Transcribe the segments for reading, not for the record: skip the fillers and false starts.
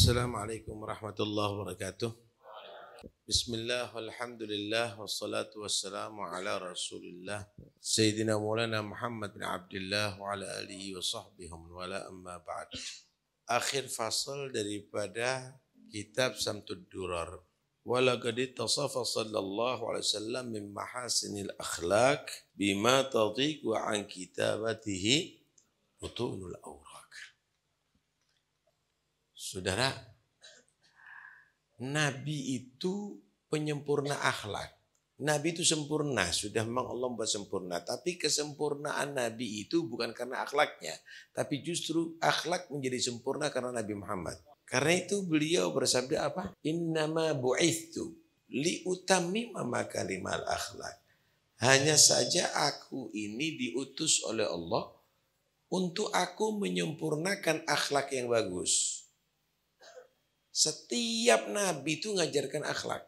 Assalamualaikum warahmatullahi wabarakatuh. Bismillah, alhamdulillah, wassalatu wassalamu ala rasulillah Sayyidina Maulana Muhammad bin Abdullah wa ala alihi wa sahbihi wa ala amma ba'd. Akhir fasal daripada kitab Samtud Durar. Walaqad ittasafa sallallahu alaihi wasallam min mahasinil akhlaq bima tadhiqu an kitabatihi butunul awraq. Saudara, Nabi itu penyempurna akhlak. Nabi itu sempurna, sudah memang Allah membuat sempurna. Tapi kesempurnaan Nabi itu bukan karena akhlaknya. Tapi justru akhlak menjadi sempurna karena Nabi Muhammad. Karena itu beliau bersabda apa? Innama bu'ithu liutammima makarimal akhlak. Hanya saja aku ini diutus oleh Allah untuk aku menyempurnakan akhlak yang bagus. Setiap Nabi itu mengajarkan akhlak.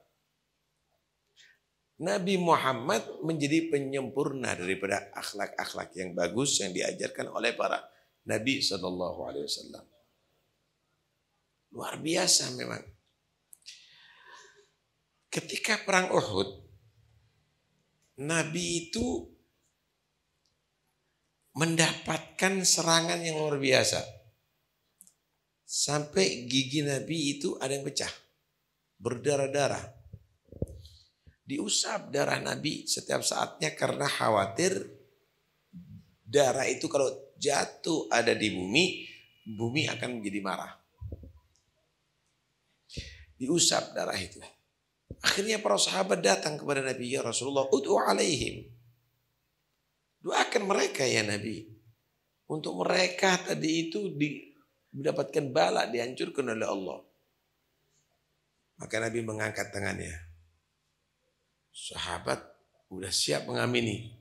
Nabi Muhammad menjadi penyempurna daripada akhlak-akhlak yang bagus yang diajarkan oleh para Nabi SAW. Luar biasa memang. Ketika perang Uhud, Nabi itu mendapatkan serangan yang luar biasa. Sampai gigi Nabi itu ada yang pecah. Berdarah-darah. Diusap darah Nabi setiap saatnya karena khawatir darah itu kalau jatuh ada di bumi, bumi akan menjadi marah. Diusap darah itu. Akhirnya para sahabat datang kepada Nabi, ya Rasulullah, ud'u alaihim. Doakan mereka ya Nabi. Untuk mereka tadi itu mendapatkan bala, dihancurkan oleh Allah. Maka Nabi mengangkat tangannya. Sahabat udah siap mengamini.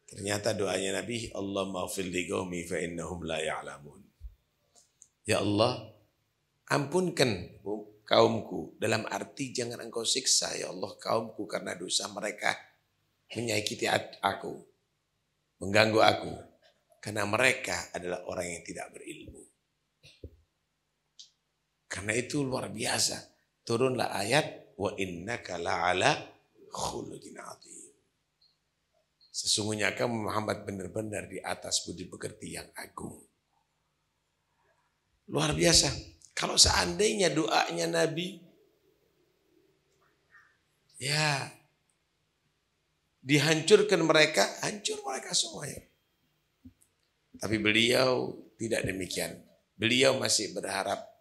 Ternyata doanya Nabi, Allahumma ghfir li qaumi fa innahum la ya'lamun. Ya Allah, ampunkan kaumku. Dalam arti jangan engkau siksa ya Allah kaumku karena dosa mereka menyakiti aku, mengganggu aku. Karena mereka adalah orang yang tidak berilmu. Karena itu luar biasa. Turunlah ayat wa innaka la'ala khuluqin 'adzim. Sesungguhnya kamu Muhammad benar-benar di atas budi pekerti yang agung. Luar biasa. Kalau seandainya doanya Nabi ya dihancurkan mereka, hancur mereka semuanya. Tapi beliau tidak demikian. Beliau masih berharap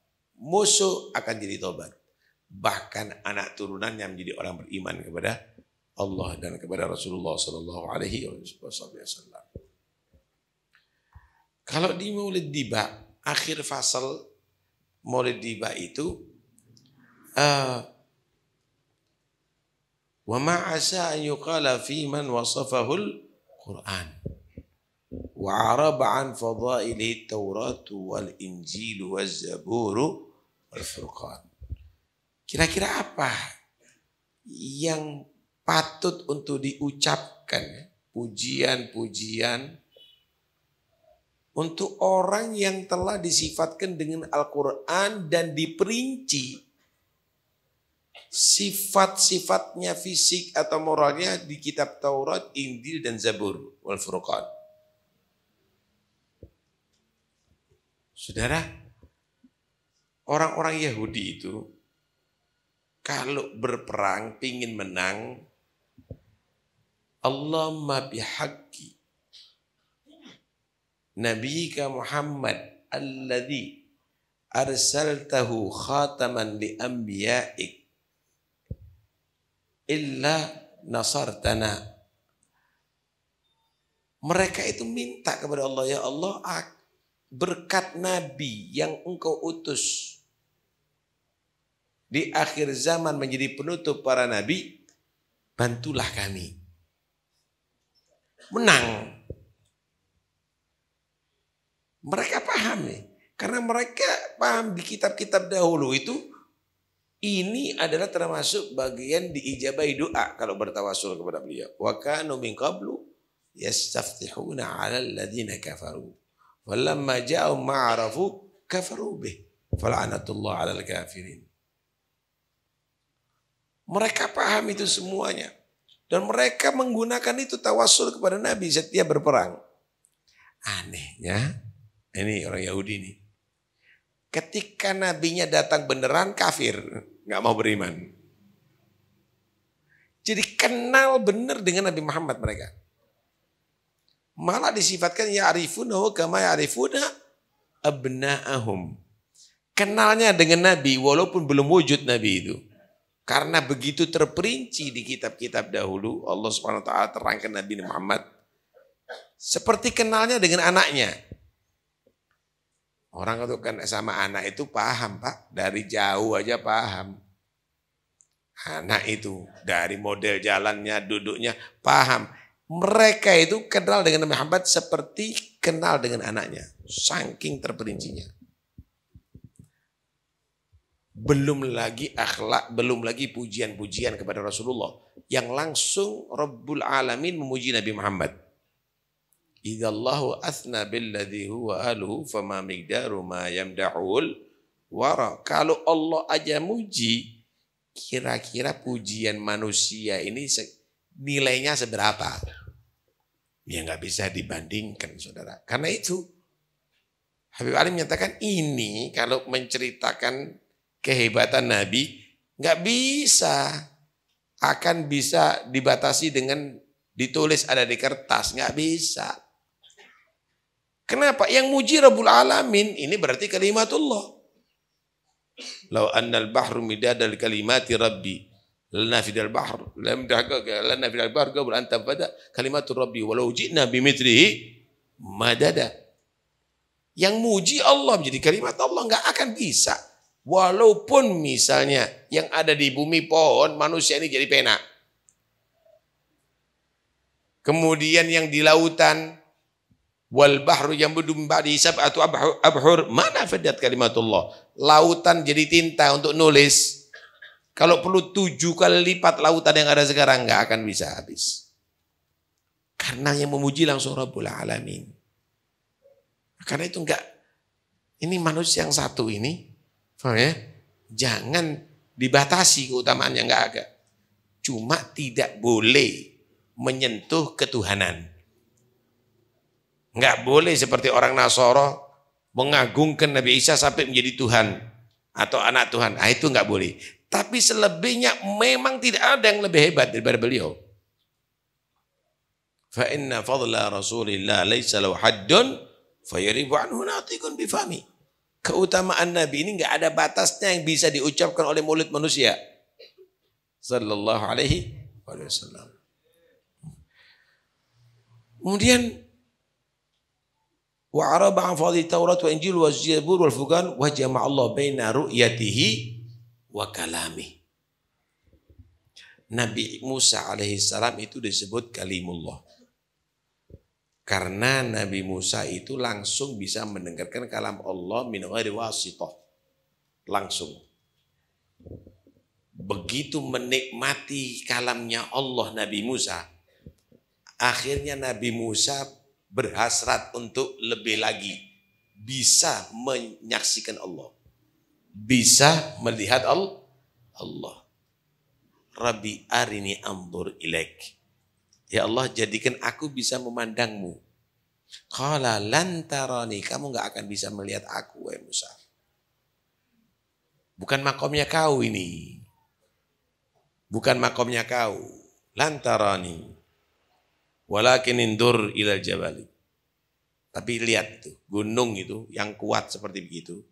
musuh akan jadi tobat. Bahkan anak turunannya menjadi orang beriman kepada Allah dan kepada Rasulullah SAW. Kalau di Maulid Diba, akhir fasal Maulid Diba itu, wa ma'asa an yuqala fi man wasafahul Quran. Wa araba an fadaili Taurat wal Injil waz Zabur wal Furqan. Kira-kira apa yang patut untuk diucapkan pujian-pujian untuk orang yang telah disifatkan dengan Al-Quran dan diperinci sifat-sifatnya fisik atau moralnya di kitab Taurat, Injil dan Zabur wal Furqan. Saudara, orang-orang Yahudi itu kalau berperang pingin menang, Allahumma bihaqqi nabiyika Muhammad alladhi arsaltahu khataman li anbiya'ik illa nasartana. Mereka itu minta kepada Allah, ya Allah, berkat Nabi yang engkau utus di akhir zaman menjadi penutup para Nabi, bantulah kami menang. Mereka paham nih, karena mereka paham di kitab-kitab dahulu itu ini adalah termasuk bagian diijabahi doa kalau bertawasul kepada beliau. Wa kanu min qablu yastaftihuna 'ala alladziina kafaru. Walamma ja'ahum ma'arafu kafaru bih. fala'natullah 'alal kafirin. Mereka paham itu semuanya. Dan mereka menggunakan itu tawassul kepada Nabi setiap berperang. Anehnya, ini orang Yahudi nih. Ketika nabinya datang beneran kafir, nggak mau beriman. Jadi kenal benar dengan Nabi Muhammad mereka. Malah disifatkan ya'rifunahu kama ya'rifuna abna'ahum. Kenalnya dengan Nabi walaupun belum wujud Nabi itu. Karena begitu terperinci di kitab-kitab dahulu, Allah Subhanahu wa taala terangkan Nabi Muhammad seperti kenalnya dengan anaknya. Orang itu kan sama anak itu paham, Pak, dari jauh aja paham. Anak itu dari model jalannya, duduknya paham. Mereka itu kenal dengan Nabi Muhammad seperti kenal dengan anaknya, saking terperincinya. Belum lagi akhlak, belum lagi pujian-pujian kepada Rasulullah yang langsung Rabbul Alamin memuji Nabi Muhammad. Idzallahu athna billadhi huwa aluhu fama miqdaru ma yamdahul wara. Kalau Allah aja muji, kira-kira pujian manusia ini nilainya seberapa? Ya nggak bisa dibandingkan, saudara. Karena itu Habib Ali menyatakan ini kalau menceritakan kehebatan Nabi nggak bisa, akan bisa dibatasi dengan ditulis ada di kertas, nggak bisa. Kenapa? Yang muji Rabbul Alamin ini berarti kalimatullah. Lau annal bahru midadal kalimati Rabbi lana fidal bahr lana fidal bahr qabla an tanfada kalimatur Rabbi walau ji'na bimithlihi madada. Yang muji Allah menjadi kalimat Allah nggak akan bisa. Walaupun misalnya yang ada di bumi pohon, manusia ini jadi pena. Kemudian yang di lautan, wal bahru yang berdum ba'di sab'atu abhur, mana fadat kalimatullah. Lautan jadi tinta untuk nulis. Kalau perlu 7 kali lipat lautan yang ada sekarang, nggak akan bisa habis. Karena yang memuji langsung Rabbul Alamin. Karena itu enggak, ini manusia yang satu ini, ya, jangan dibatasi keutamaannya, enggak ada. Cuma tidak boleh menyentuh ketuhanan. Enggak boleh seperti orang Nasoro mengagungkan Nabi Isa sampai menjadi Tuhan atau anak Tuhan. Nah, itu enggak boleh. Tapi selebihnya memang tidak ada yang lebih hebat daripada beliau. Fa inna fadla Rasulillah laisa lahu haddun fayaribu anhu natiqun bifami. Keutamaan Nabi ini enggak ada batasnya yang bisa diucapkan oleh mulut manusia. Sallallahu alaihi wasallam. Kemudian wa araba an fadli Taurat wa Injil wa Zabur wal Furqan wa jama'a Allah baina ru'yatihi wa kalami. Nabi Musa alaihi salam itu disebut kalimullah. Karena Nabi Musa itu langsung bisa mendengarkan kalam Allah min ghairi wasithah. Langsung. Begitu menikmati kalamnya Allah Nabi Musa, akhirnya Nabi Musa berhasrat untuk lebih lagi bisa menyaksikan Allah. Bisa melihat Allah. Rabbi arini anzur ilaik. Ya Allah, jadikan aku bisa memandangmu. Qala lan tarani, kamu enggak akan bisa melihat aku, wahai Musa. Bukan makomnya kau ini. Bukan makomnya kau. Lan tarani. Walakin indur ilal jabali. Tapi lihat itu, gunung itu yang kuat seperti begitu.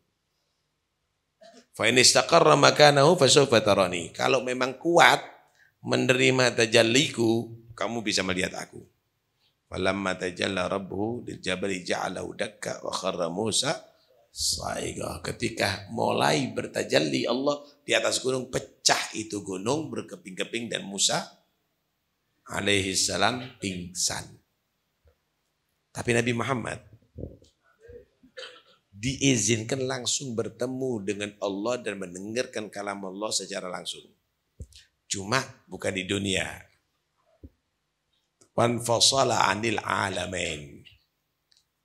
Fa in istaqarra makanahu fasawfa tarani. Kalau memang kuat menerima tajalliku, kamu bisa melihat aku. Falamma tajalla rabbuhu lil jabali ja'alahu dakka wa kharra Musa sa'iqa. Ketika mulai bertajalli Allah di atas gunung, pecah itu gunung berkeping-keping dan Musa alaihi salam pingsan. Tapi Nabi Muhammad diizinkan langsung bertemu dengan Allah dan mendengarkan kalam Allah secara langsung. Cuma bukan di dunia. Wanfasala anil alamain.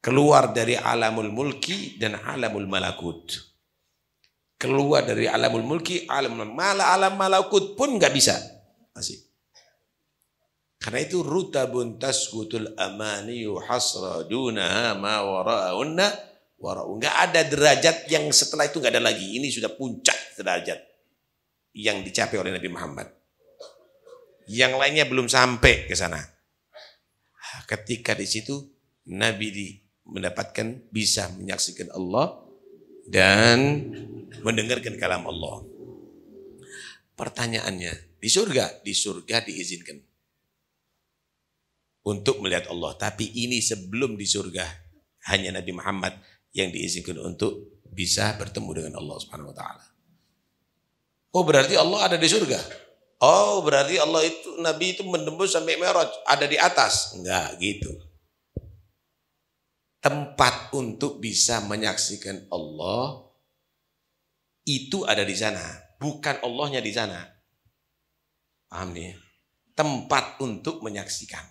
Keluar dari alamul mulki dan alamul malakut. keluar dari alamul mulki, alamul alam malakut pun nggak bisa. Masih. Karena itu rutabun tasqutul amaniyu hasra dunaha ma wara'unna wara'u. Nggak ada derajat yang setelah itu nggak ada lagi. Ini sudah puncak derajat yang dicapai oleh Nabi Muhammad. Yang lainnya belum sampai ke sana. Ketika di situ Nabi mendapatkan bisa menyaksikan Allah dan mendengarkan kalam Allah. Pertanyaannya, di surga diizinkan untuk melihat Allah. Tapi ini sebelum di surga, hanya Nabi Muhammad yang diizinkan untuk bisa bertemu dengan Allah Subhanahu wa taala. Oh, berarti Allah ada di surga. Oh, berarti Allah itu, Nabi itu menembus sampai Mi'raj, ada di atas. Enggak gitu. Tempat untuk bisa menyaksikan Allah itu ada di sana, bukan Allahnya di sana. Paham nih? Tempat untuk menyaksikan.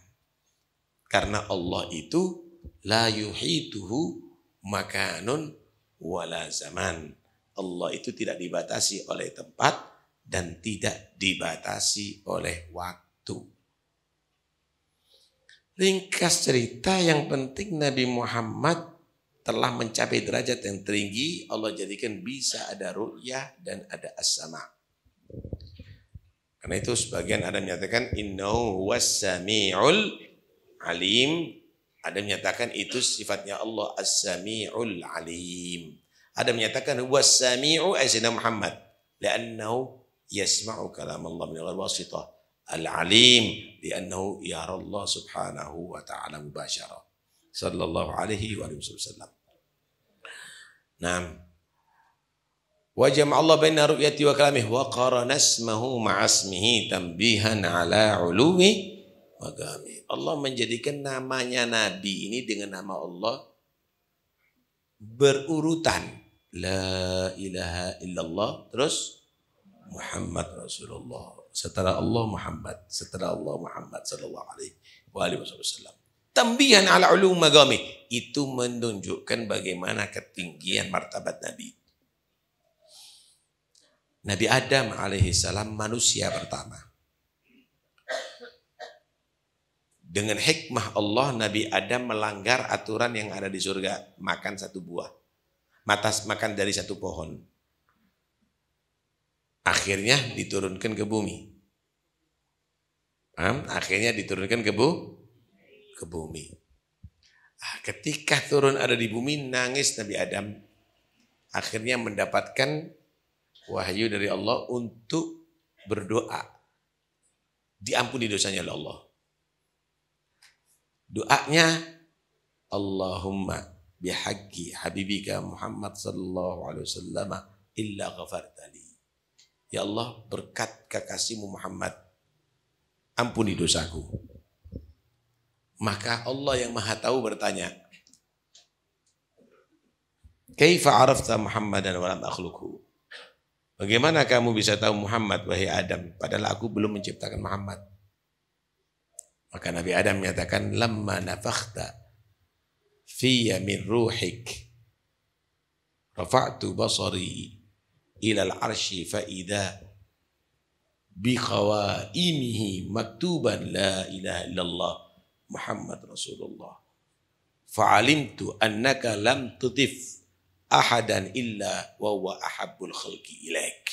Karena Allah itu la yuhituhu makanun wala zaman. Allah itu tidak dibatasi oleh tempat dan tidak dibatasi oleh waktu. Ringkas cerita, yang penting Nabi Muhammad telah mencapai derajat yang tinggi. Allah jadikan bisa ada ru'yah dan ada as-sama'. Karena itu sebagian ada menyatakan innahu was-sami'ul alim, ada menyatakan itu sifatnya Allah as-sami'ul alim. Ada menyatakan was-sami'u Sayyidina Muhammad li'annahu yasma'u kalam Allah min ghairi wasithah. Al-alim li'annahu yara Allah subhanahu wa ta'ala mubashara. Sallallahu alaihi wa sallam. Naam. Wa jama'a Allah baina ru'yati wa kalamihi wa qarana ismahu ma'a ismihi tanbihan ala ulumi magami. Allah menjadikan namanya Nabi ini dengan nama Allah berurutan. La ilaha illallah, terus Muhammad Rasulullah. Setelah Allah Muhammad, setelah Allah Muhammad sallallahu alaihi wasallam. Tambihan ala ulum magami, itu menunjukkan bagaimana ketinggian martabat Nabi. Nabi Adam alaihissalam manusia pertama. Dengan hikmah Allah, Nabi Adam melanggar aturan yang ada di surga. Makan satu buah. Makan dari satu pohon. Akhirnya diturunkan ke bumi. Paham? Akhirnya diturunkan ke bumi. Ketika turun ada di bumi, nangis Nabi Adam. Akhirnya mendapatkan wahyu dari Allah untuk berdoa. Diampuni dosanya oleh Allah. Doanya, Allahumma bihaqqi habibika Muhammad sallallahu alaihi wasallam illa ghafartali. Ya Allah, berkat kekasihmu Muhammad, ampuni dosaku. Maka Allah yang Maha Tahu bertanya, Kaifa arafta Muhammadan wa lam akhluqhu? Bagaimana kamu bisa tahu Muhammad, wahai Adam, padahal aku belum menciptakan Muhammad? Maka Nabi Adam menyatakan, lamma nafakhta fiyya min ruhik rafa'tu basari ila al-arsy fa idza bi qawaimihi maktuban la ilaha illallah Muhammad Rasulullah. Fa'alimtu annaka lam tudif ahadan illa wa huwa ahabbul khalqi ilaik.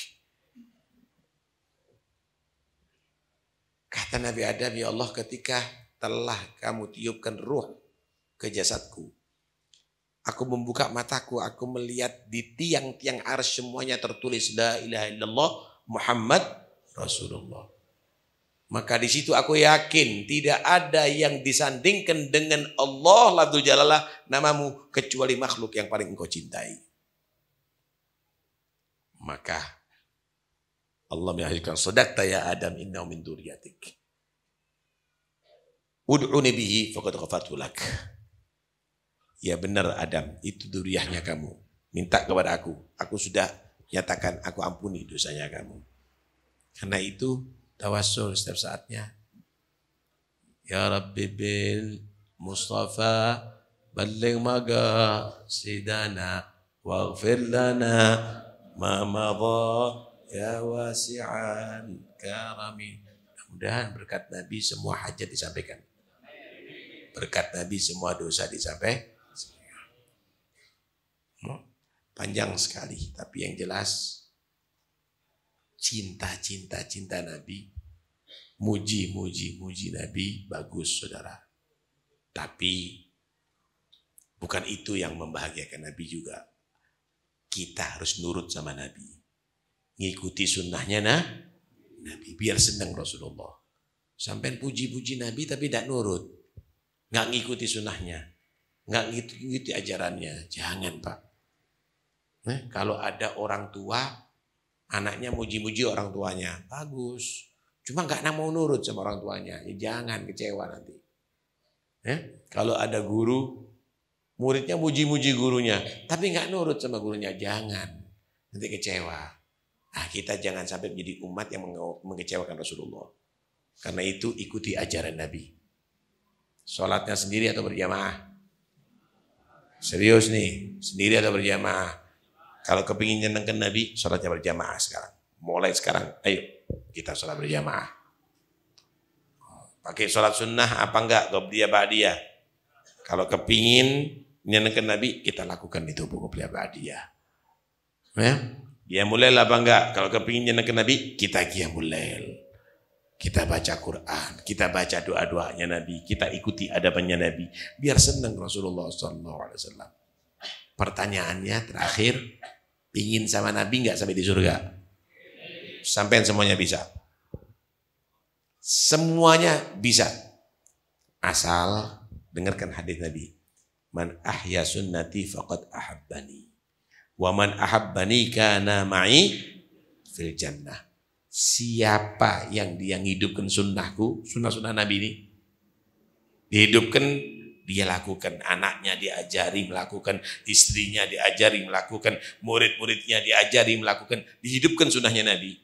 Kata Nabi Adam, ya Allah, ketika telah kamu tiupkan ruh ke jasadku, aku membuka mataku, aku melihat di tiang-tiang arsy semuanya tertulis la ilaha illallah Muhammad Rasulullah. Maka di situ aku yakin tidak ada yang disandingkan dengan Allah lafzul jalalah namamu kecuali makhluk yang paling engkau cintai. Maka Allah mengakhirkan, sadaqta ya Adam innahu min dzurriyyatik. Ud'uni bihi faqad ghafartu lak. Ya benar Adam, itu dzurriyyahnya kamu. Minta kepada aku sudah nyatakan aku ampuni dosanya kamu. Karena itu tawassul setiap saatnya. Ya Rabbi bil Mustafa balligh maqasidana waghfir lana ma madha ya wasi'an karami. Mudah-mudahan berkat Nabi semua hajat disampaikan. Berkat Nabi semua dosa disampaikan. Panjang sekali, tapi yang jelas cinta Nabi, muji Nabi bagus saudara. Tapi bukan itu yang membahagiakan Nabi juga. Kita harus nurut sama Nabi. Ngikuti sunnahnya Nabi. Biar senang Rasulullah. Sampai puji-puji Nabi tapi tidak nurut. Nggak ngikuti sunnahnya. Nggak ngikuti ajarannya. Jangan Pak. Kalau ada orang tua, anaknya muji-muji orang tuanya. Bagus. Cuma nggak mau nurut sama orang tuanya. Ya jangan, kecewa nanti. Kalau ada guru, muridnya muji-muji gurunya, tapi nggak nurut sama gurunya, jangan, nanti kecewa. Nah, kita jangan sampai menjadi umat yang mengecewakan Rasulullah. Karena itu ikuti ajaran Nabi. Sholatnya sendiri atau berjamaah? Serius nih, sendiri atau berjamaah? Kalau kepingin nyenengkan Nabi, sholatnya berjamaah sekarang. Mulai sekarang, ayo kita sholat berjamaah. Pakai sholat sunnah apa enggak? Qobliyah ba'diyah. Kalau kepingin nyenengkan Nabi, kita lakukan itu qobliyah ba'diyah. Qiyamul lail apa enggak? Kalau kepingin nyenengkan Nabi, kita qiyamul lail. Kita baca Quran, kita baca doa-doanya Nabi, kita ikuti adabannya Nabi. Biar senang Rasulullah SAW. Pertanyaannya terakhir, pingin sama Nabi enggak sampai di surga? Sampai semuanya bisa. Semuanya bisa. Asal dengarkan hadis Nabi. Man ahya sunnati faqad ahabbani. Wa man ahabbani kana ma'i fil jannah. Siapa yang hidupkan sunnahku, sunnah-sunnah Nabi ini, dihidupkan, dia lakukan. Anaknya diajari melakukan, istrinya diajari melakukan, murid-muridnya diajari melakukan, dihidupkan sunnahnya Nabi.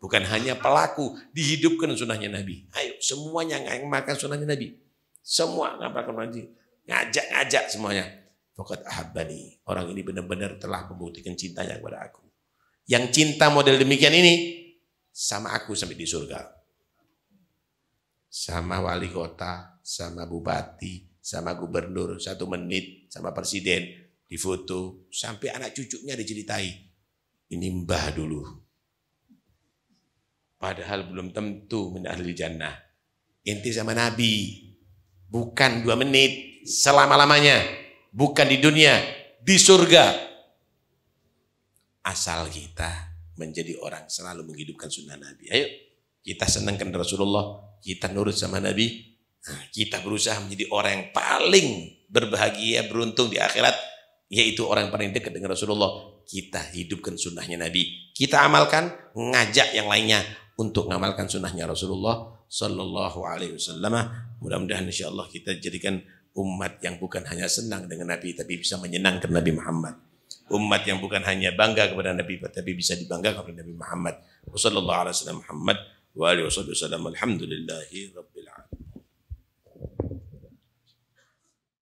Bukan hanya pelaku, dihidupkan sunnahnya Nabi. Ayo semuanya ngamalkan sunnahnya Nabi. Semua ngamalkan Nabi. Ngajak semuanya. Faqad ahabbani. Orang ini benar-benar telah membuktikan cintanya kepada aku. Yang cinta model demikian ini, sama aku sampai di surga. Sama wali kota, sama bupati, sama gubernur, 1 menit, sama presiden, difoto. Sampai anak cucunya diceritai. Ini mbah dulu. Padahal belum tentu min ahli jannah. Inti sama Nabi. Bukan 2 menit, selama-lamanya. Bukan di dunia, di surga. Asal kita menjadi orang selalu menghidupkan sunnah Nabi. Ayo, kita senangkan Rasulullah, kita nurut sama Nabi. Kita berusaha menjadi orang yang paling berbahagia, beruntung di akhirat. Yaitu orang yang paling dekat dengan Rasulullah. Kita hidupkan sunnahnya Nabi. Kita amalkan, ngajak yang lainnya untuk mengamalkan sunnahnya Rasulullah Sallallahu Alaihi Wasallam. Mudah-mudahan insyaAllah kita jadikan umat yang bukan hanya senang dengan Nabi, tapi bisa menyenangkan Nabi Muhammad. Umat yang bukan hanya bangga kepada Nabi, tapi bisa dibanggakan kepada Nabi Muhammad. Wassallallahu ala sallam Muhammad wa alihi wasallam. Alhamdulillahi rabbil